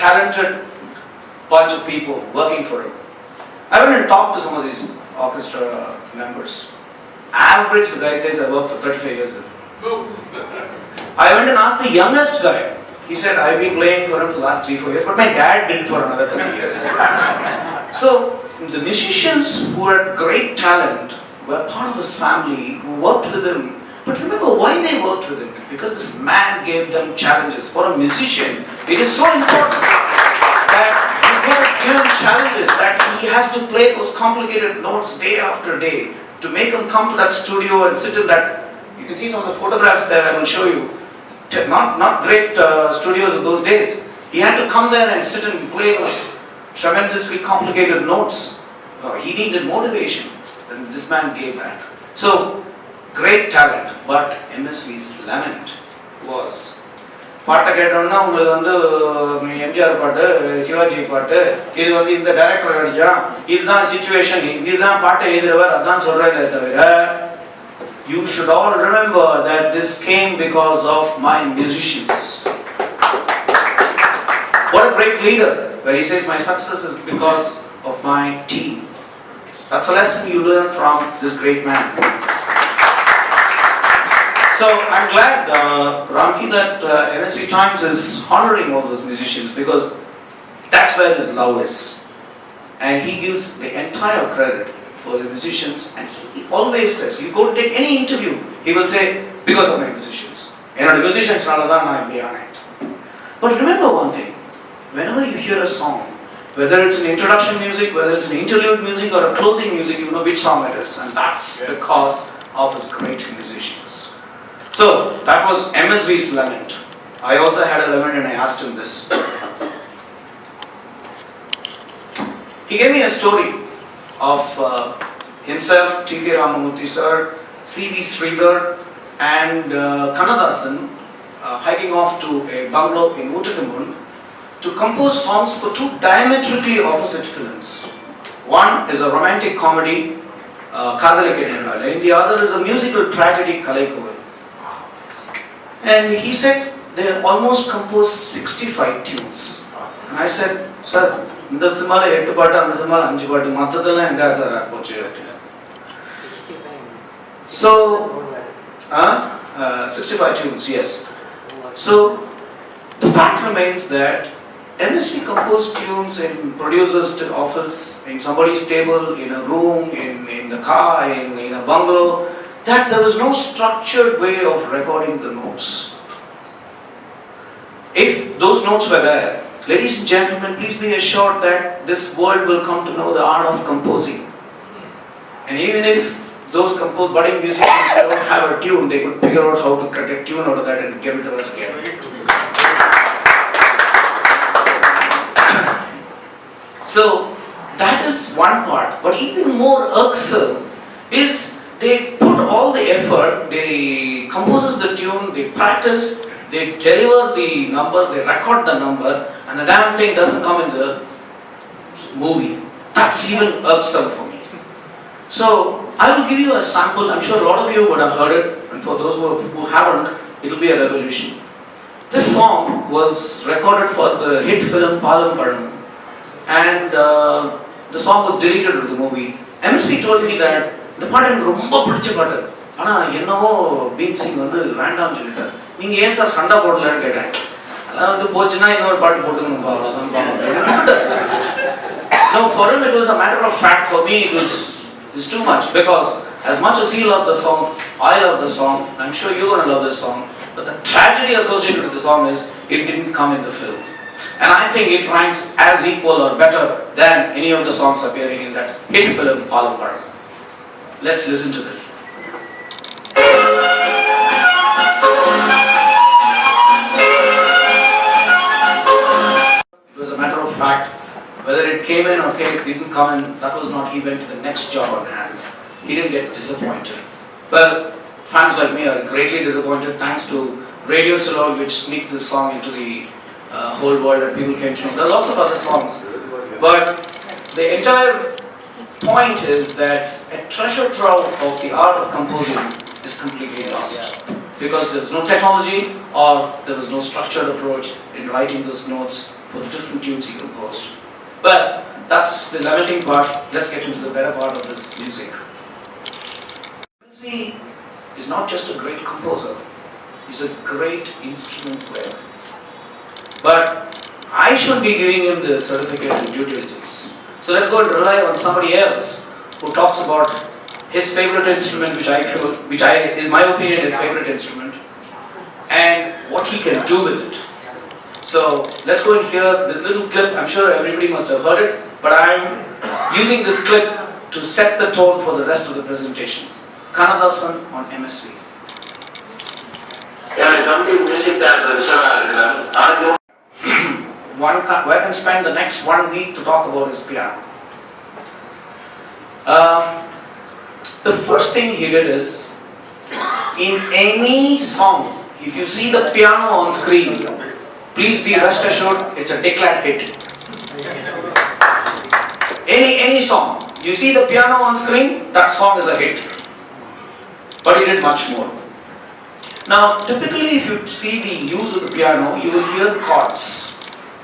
talented bunch of people working for him. I went and talked to some of these orchestra members. Average, the guy says, I worked for 35 years with him. I went and asked the youngest guy. He said, I've been playing for him for the last 3-4 years, but my dad did it for another 30 years. So, the musicians who had great talent were part of his family, who worked with him. But remember why they worked with him? Because this man gave them challenges. For a musician, it is so important that you give him challenges, that he has to play those complicated notes day after day, to make him come to that studio and sit in that. You can see some of the photographs there, I will show you. Not great studios of those days. He had to come there and sit and play those tremendously complicated notes. He needed motivation, and this man gave that. So, great talent, but MSV's lament was பாட்டை கேட்டோம்னா உங்களுக்கு வந்து எம்ஜிஆர் பாட்டு, சிவாஜி பாட்டு, இது வந்து இந்த director அடிச்சான், இதுதான் சிச்சுவேஷன், இதுதான் பாட்டை எழுதுறவர், அதான் சொல்றேன் தவிர, you should all remember that this came because of my musicians. What a great leader, where he says my success is because of my team. That's a lesson you learn from this great man. So I'm glad, Ramki, that MSV Times is honoring all those musicians, because that's where his love is. And he gives the entire credit for the musicians, and he always says, you go to take any interview, he will say, because of my musicians. And the musicians, but remember one thing, whenever you hear a song, whether it's an introduction music, whether it's an interlude music or a closing music, you know which song it is, and that's because of his great musicians. So, that was MSV's lament. I also had a lament and I asked him this. He gave me a story of himself, T.K. Ramamurthy sir, C.V. Sridhar and Kannadasan hiking off to a bungalow in Uttarakhand to compose songs for two diametrically opposite films. One is a romantic comedy, Kadhalike Nirmala, and the other is a musical tragedy, Kalaikovil. And he said they almost composed 65 tunes. And I said, sir, இந்த சினிமால 8 பாட்டு, அந்த சினிமால 5 பாட்டு, மத்ததெல்லாம் எங்க sir போச்சு அப்படினா. So 65 tunes, yes. So the fact remains that MSV composed tunes in producer's office, in somebody's table, in a room, in the car, in a bungalow, that there was no structured way of recording the notes. If those notes were there, ladies and gentlemen, please be assured that this world will come to know the art of composing. And even if those budding musicians don't have a tune, they could figure out how to cut a tune out of that and give it to us again. So, that is one part. But even more irksome is they put all the effort, they composes the tune, they practice, they deliver the number, they record the number, and the damn thing doesn't come in the movie. That's even irksome for me. So, I will give you a sample. I'm sure a lot of you would have heard it, and for those who haven't, it will be a revolution. This song was recorded for the hit film Palam Padam, and the song was deleted of the movie. MSV told me that the பாட்டு எனக்கு ரொம்ப பிடிச்ச பாட்டு, ஆனால் என்னவோ பீம் சிங் வந்து வேண்டாம்னு சொல்லிட்டார். நீங்கள் ஏன் சார் சண்டை போடலன்னு கேட்டேன். அதெல்லாம் வந்து போச்சுன்னா இன்னொரு பாட்டு போட்டுக்கணும் அவ்வளோதான் பார்ப்போம். No, for him it was a matter of fact. For me it was too much, because as much as he loved the song, I love the song. I'm sure you're going to love this song. But the tragedy associated with the song is it didn't come in the film. And I think it ranks as equal or better than any of the songs appearing in that hit film Palam Padam. Let's listen to this. It was a matter of fact. Whether it came in or it didn't come in, that was not. He went to the next job on hand. He didn't get disappointed. Well, fans like me are greatly disappointed thanks to Radio Ceylon, which sneaked this song into the whole world and people came to know. There are lots of other songs. But the entire point is that a treasure trove of the art of composing is completely lost. Because there was no technology or there was no structured approach in writing those notes for the different tunes he composed. But that's the lamenting part. Let's get into the better part of this music. MSV is not just a great composer, he's a great instrument player. But I should be giving him the certificate in due diligence. So let's go and rely on somebody else who talks about his favorite instrument, which is my opinion, his favorite instrument, and what he can do with it. So let's go and hear this little clip. I'm sure everybody must have heard it, but I'm using this clip to set the tone for the rest of the presentation. Kannadasan on MSV. One can spend the next 1 week to talk about his piano. The first thing he did is, in any song, if you see the piano on screen, please be rest assured it's a declared hit. Any song, you see the piano on screen, that song is a hit. But he did much more. Now, typically if you see the use of the piano, you will hear chords,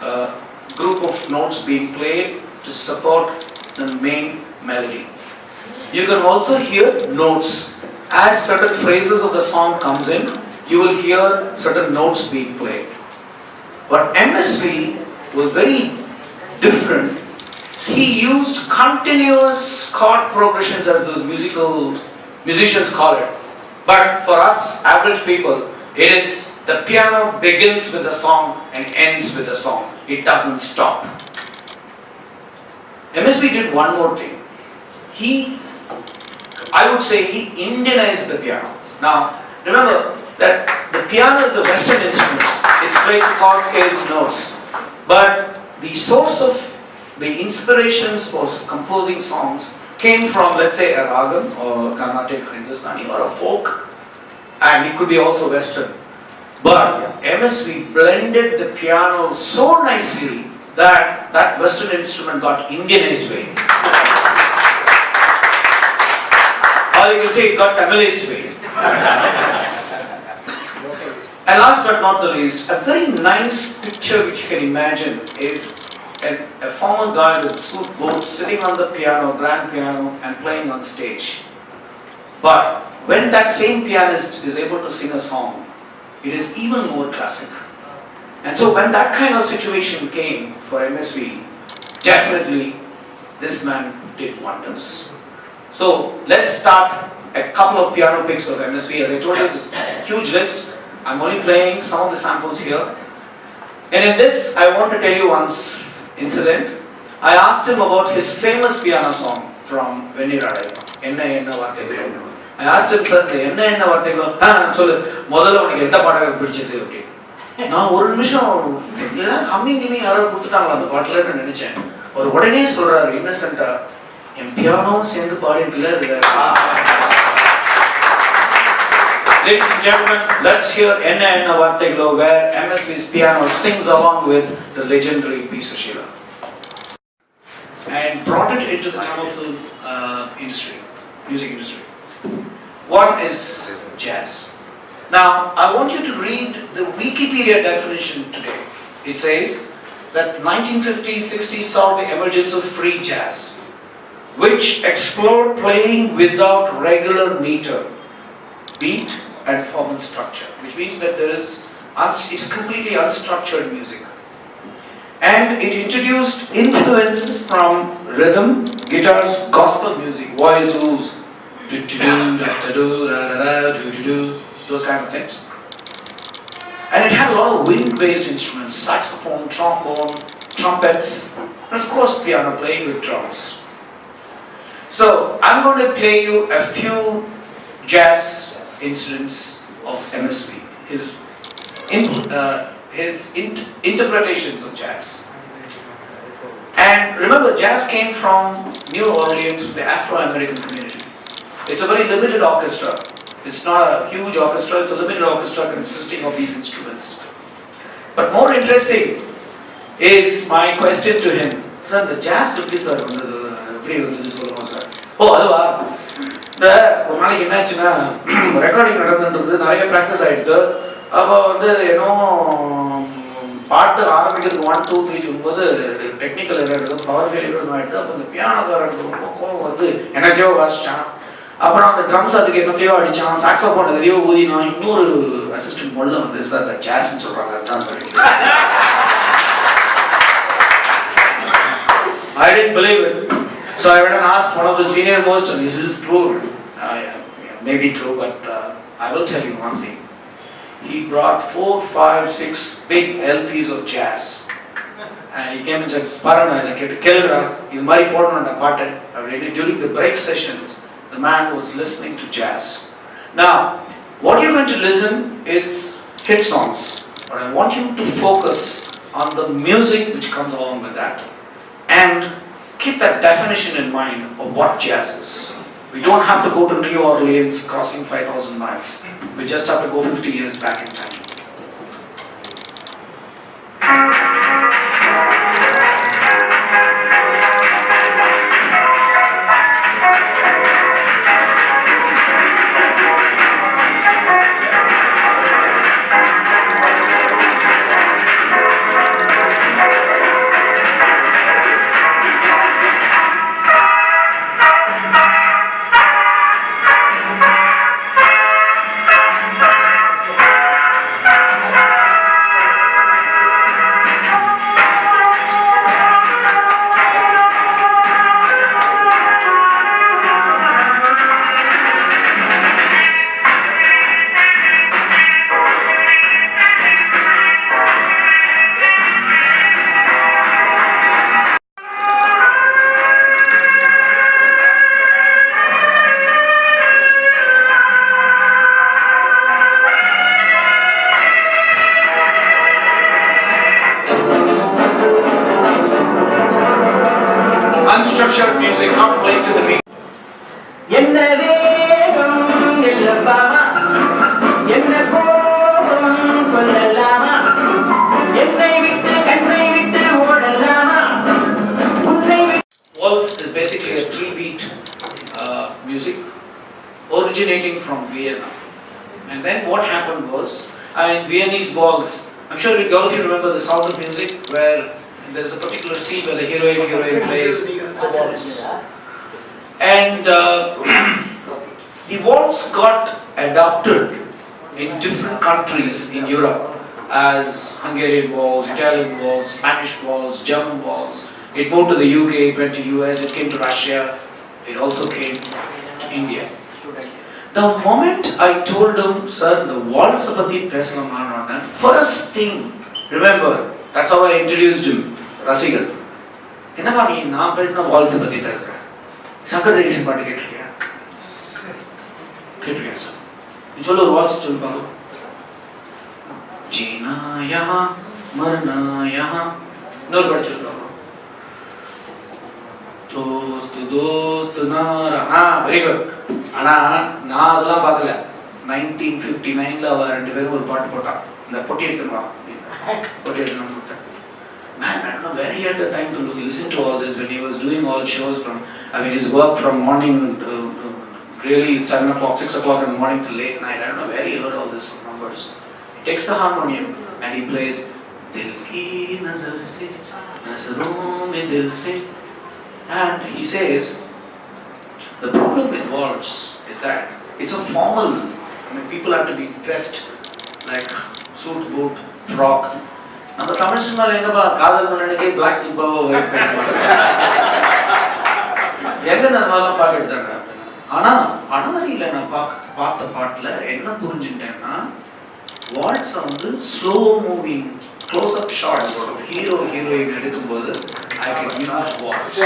a group of notes being played to support the main melody. You can also hear notes. As certain phrases of the song comes in, you will hear certain notes being played. But MSV was very different. He used continuous chord progressions, as those musicians call it. But for us average people, it is the piano begins with the song and ends with the song. It doesn't stop. MSV did one more thing. I would say he Indianized the piano. Now, remember that the piano is a Western instrument. It's played to chord scales, notes. But the source of the inspirations for composing songs came from, let's say, a ragam or Carnatic, Hindustani, or a folk, and it could be also Western. But MSV blended the piano so nicely that that Western instrument got Indianized way. Or you can say it got Tamilized way. And last but not the least, a very nice picture which you can imagine is a former guy with suit boots sitting on the piano, grand piano, and playing on stage. But when that same pianist is able to sing a song, it is even more classic. And so when that kind of situation came for MSV, definitely this man did wonders. So let's start a couple of piano picks of MSV. As I told you, this huge list. I'm only playing some of the samples here. And in this, I want to tell you one incident. I asked him about his famous piano song from Venniradai, Enna Enna Varthaigalu. I asked him, sir, Enna Enna Varthaigalu, sollu, modala unakku endha paadal pidichadhu appdi. நான் ஒரு நிமிஷம் humming கிமிங் யாராவது கொடுத்துட்டாங்களா அந்த பாட்டில் நினைச்சேன். ஒரு உடனே சொல்றாரு இன்னசென்ட்டா, என் பியானோவும் சேர்ந்து பாடிட்டுல இருக்காரு. Ladies and gentlemen, let's hear Enna Enna Varthaigalu, where MSV's piano sings along with the legendary P. Sushila, and brought it into the Tamil film industry, music industry. One is jazz. Now, I want you to read the Wikipedia definition today. It says that 1950s, 60s saw the emergence of free jazz, which explored playing without regular meter, beat, and formal structure, which means that it's completely unstructured music. And it introduced influences from rhythm, guitars, gospel music, voices, those kind of things. And it had a lot of wind-based instruments, saxophone, trombone, trumpets, and of course piano, playing with drums. So I'm going to play you a few jazz incidents of MSV, his interpretations of jazz. And remember, jazz came from New Orleans, the Afro-American community. It's a very limited orchestra. It's not a huge orchestra, it's a limited orchestra consisting of these instruments. But more interesting is my question to him. Sir, the jazz எப்படி sir வந்தது? எப்படி வந்தது சொல்லுமா sir? அதுவா? இந்த ஒரு நாளைக்கு என்னாச்சுன்னா, ரெக்கார்டிங் நடந்துன்றது நிறைய ப்ராக்டிஸ் ஆகிடுது. அப்போ பாட்டு ஆரம்பிக்கிறதுக்கு 1 2 3 சொல்லும்போது டெக்னிக்கல் எரர் பவர் ஃபெயிலியர் ஆகிட்டு அப்போ இந்த பியானோக்காரனுக்கு ரொம்ப கோவம் வந்து எனக்கோ வாசிச்சான். அப்புறம் அந்த ட்ரம்ஸ் அதுக்கு என்னத்தையோ அடிச்சான், சாக்ஸோஃபோன் எதையோ ஊதினான். இன்னொரு அசிஸ்டன்ட் மொல்ல வந்து சார் ஜாஸ்ன்னு சொல்றாங்க, அதுதான் sir. I didn't believe it. So I went and asked one of the senior most, is this true? Maybe true, but I will tell you one thing. He brought 4, 5, 6 big LPs of jazz. And he came and said, Parana, I get to kill it. You might put on the pattern. During the break sessions, the man was listening to jazz. Now, what you're going to listen is hit songs. But I want you to focus on the music which comes along with that. And keep that definition in mind of what jazz is. We don't have to go to New Orleans crossing 5,000 miles. We just have to go 50 years back in time. Unstructured music, not playing to the beat. Waltz is basically a 3-beat music originating from Vienna. And then what happened was, in Viennese waltz, I'm sure all of you remember the Sound of Music, where there is a particular scene where the heroine plays the waltz. And the waltz got adopted in different countries in Europe as Hungarian waltz, Italian waltz, Spanish waltz, German waltz. It moved to the UK, it went to US, it came to Russia, it also came to India. The moment I told him, sir, the waltz patti pesalam, first thing, remember, that's how I introduced him, Rasigan. என்னப்பா நீ நான் பேசின Waals பத்தி பேசுறேன், சங்கர் ஜெகதீஷன் பாட்டு கேட்டிருக்கியா? கேட்டிருக்கேன் sir. நீ சொல்ல ஒரு வால்ஸ் சொல்லு பாருங்க. ஜீனா யஹா மர்னா யஹா. இன்னொரு பாட்டு சொல்லு பாருங்க. தோஸ்த் தோஸ்த் நாரா. Very good. ஆனா நான் அதெல்லாம் பார்க்கல. 1959ல அவ ரெண்டு பேரும் ஒரு பாட்டு போட்டான். இந்த பொட்டி எடுத்துமா. பொட்டி எடுத்துமா. Man, I don't know where he had the time to listen to all this when he was doing all shows from, his work from morning, really 7 o'clock, 6 o'clock in the morning till late night. I don't know where he heard all these numbers. He takes the harmonium and he plays Dil ki nazar se, nazaron mein dil se. And he says, the problem with waltz is that it's a formal, people have to be dressed like suit, boot, frock. நம்ம தமிழ் சினிமாவில் எங்கப்பா காதல் மன்னனுக்கே black ஜிப்பாவோ wait பண்ணி எங்க நம்மளால பாட்டு எடுத்தாங்க. ஆனா அனாரியில நான் பார்த்த பாட்டுல என்ன புரிஞ்சுட்டேன்னா, வால்ட்ஸ் வந்து slow moving close up shots hero heroine எடுக்கும்போது ஐ கேன் யூஸ் வால்ட்ஸ்.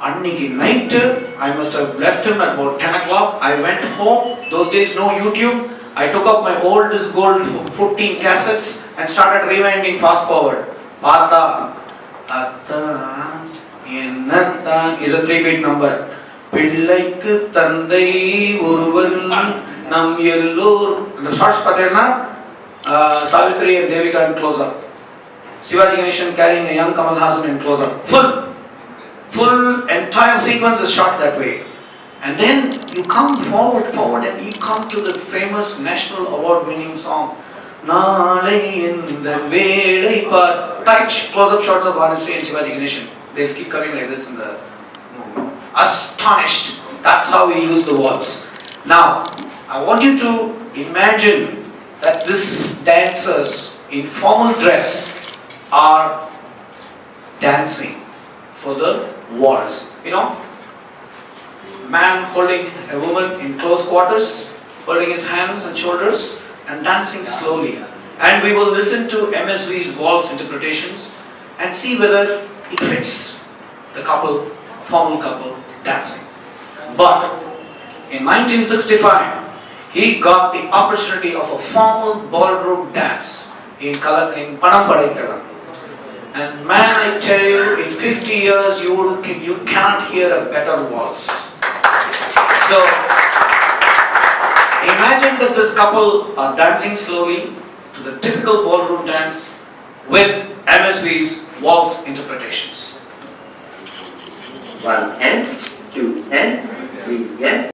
அன்னைக்கு night I must have left him at about 10 o'clock. I went home. Those days no YouTube. I took up my old disc gold 14 cassettes and started rewinding fast forward. Pata atta ennatha is a 3-beat number. Pillaikku thandai oruvan nam ellor. The shots pathena Savitri and Devika in close up. Shivaji Ganeshan carrying a young Kamal Haasan in close up. Full entire sequence is shot that way. And then you come forward and you come to the famous national award winning song நாளை இந்த வேளை பார். Tight close-up shots of Vanisri and Shivaji Ganeshan. They'll keep coming like this in the movie. Astonished. That's how we use the words. Now, I want you to imagine that these dancers in formal dress are dancing for the waltz. You know, man holding a woman in close quarters, holding his hands and shoulders and dancing slowly. And we will listen to MSV's waltz interpretations and see whether it fits the couple, formal couple dancing. But in 1965, he got the opportunity of a formal ballroom dance in Panam Padaikalam. And man, I tell you, in 50 years you cannot hear a better waltz. So imagine that this couple are dancing slowly to the typical ballroom dance with MSV's waltz interpretations. 1 and 2 and 3 and